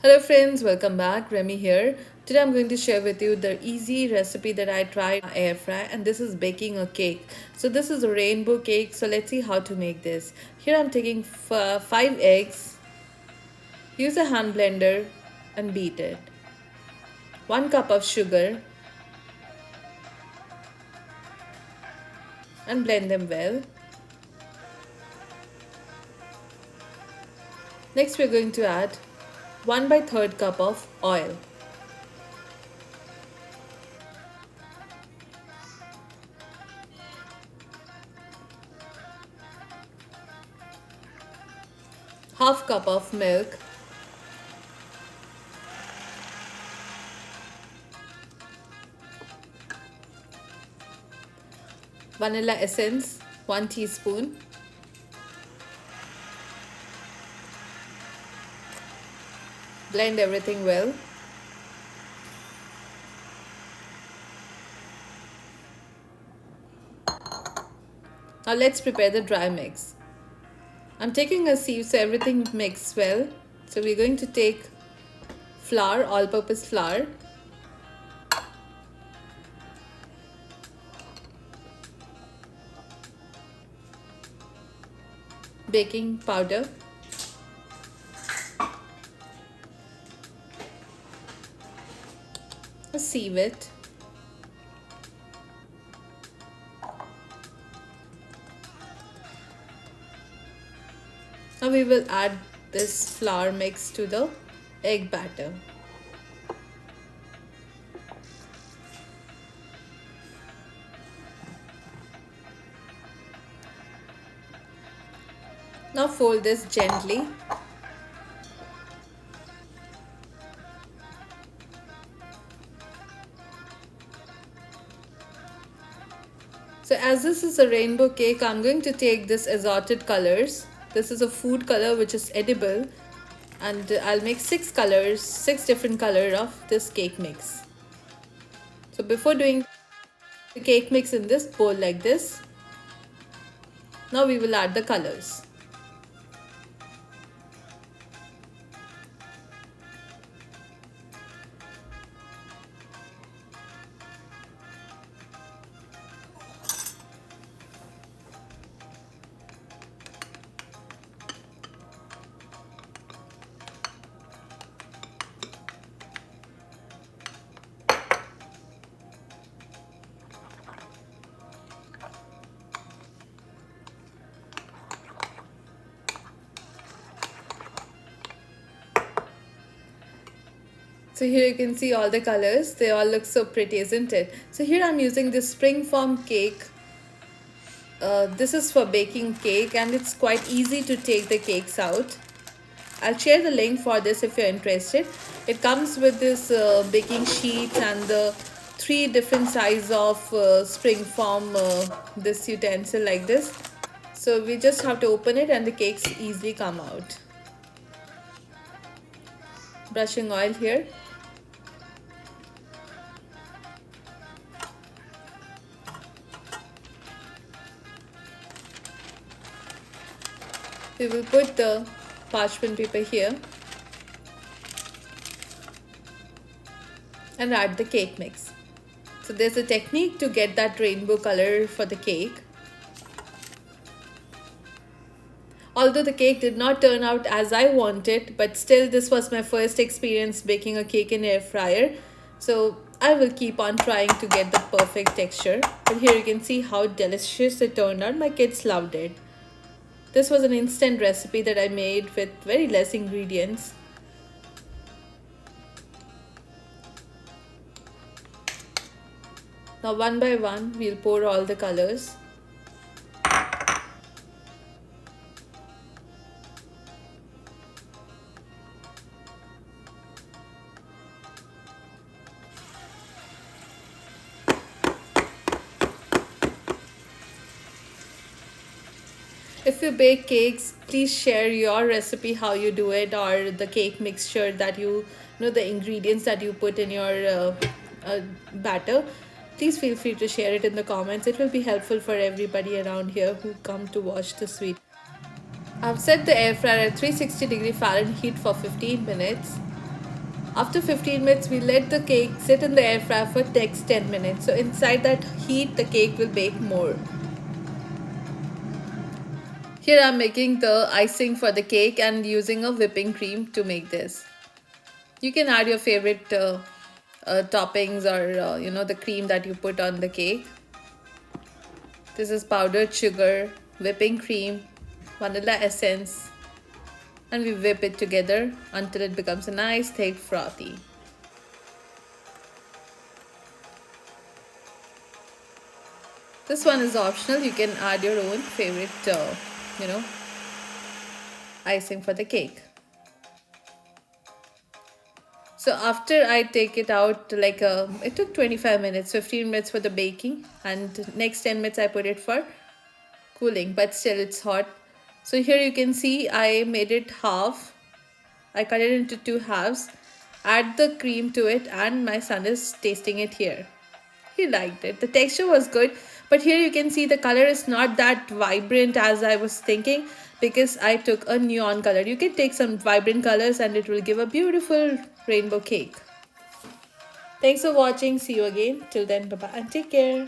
Hello friends, welcome back. Remy here. Today I'm going to share with you the easy recipe that I tried in my air fry, and this is baking a cake. So this is a rainbow cake. So let's see how to make this. Here I'm taking 5 eggs. Use a hand blender and beat it. 1 cup of sugar and blend them well. Next we're going to add 1 by 3rd cup of oil. Half cup of milk. Vanilla essence 1 teaspoon. Blend everything well. Now let's prepare the dry mix. I'm taking a sieve so everything mixes well. So we're going to take flour, all-purpose flour, baking powder, sieve it, now we will add this flour mix to the egg batter. Now fold this gently. So as this is a rainbow cake, I'm going to take this assorted colors. This is a food color which is edible, and I'll make 6 colors, 6 different colors of this cake mix. So before doing the cake mix in this bowl like this, now we will add the colors. So here you can see all the colors. They all look so pretty, isn't it? So here I'm using this spring form cake. This is for baking cake, and it's quite easy to take the cakes out. I'll share the link for this if you're interested. It comes with this baking sheet and the 3 different size of spring form this utensil like this. So we just have to open it and the cakes easily come out. Brushing oil here. We will put the parchment paper here and add the cake mix. So there's a technique to get that rainbow color for the cake. Although the cake did not turn out as I wanted, but still this was my first experience baking a cake in air fryer. So I will keep on trying to get the perfect texture. But here you can see how delicious it turned out. My kids loved it. This was an instant recipe that I made with very less ingredients. Now one by one we'll pour all the colors. If you bake cakes, please share your recipe, how you do it, or the cake mixture that you know, the ingredients that you put in your batter. Please feel free to share it in the comments. It will be helpful for everybody around here who come to watch the sweet. I've set the air fryer at 360 degree Fahrenheit for 15 minutes. After 15 minutes, we let the cake sit in the air fryer for next 10 minutes. So inside that heat, the cake will bake more. Here I'm making the icing for the cake and using a whipping cream to make this. You can add your favorite toppings or the cream that you put on the cake. This is powdered sugar, whipping cream, vanilla essence, and we whip it together until it becomes a nice thick frothy. This one is optional. You can add your own favorite, you know, icing for the cake. So after I take it out, it took 25 minutes, 15 minutes for the baking, and next 10 minutes I put it for cooling, but still it's hot. So here you can see I made it half. I cut it into two halves, add the cream to it, and my son is tasting it here. He liked it. The texture was good, but here you can see the color is not that vibrant as I was thinking because I took a neon color. You can take some vibrant colors and it will give a beautiful rainbow cake. Thanks for watching. See you again. Till then, bye bye and take care.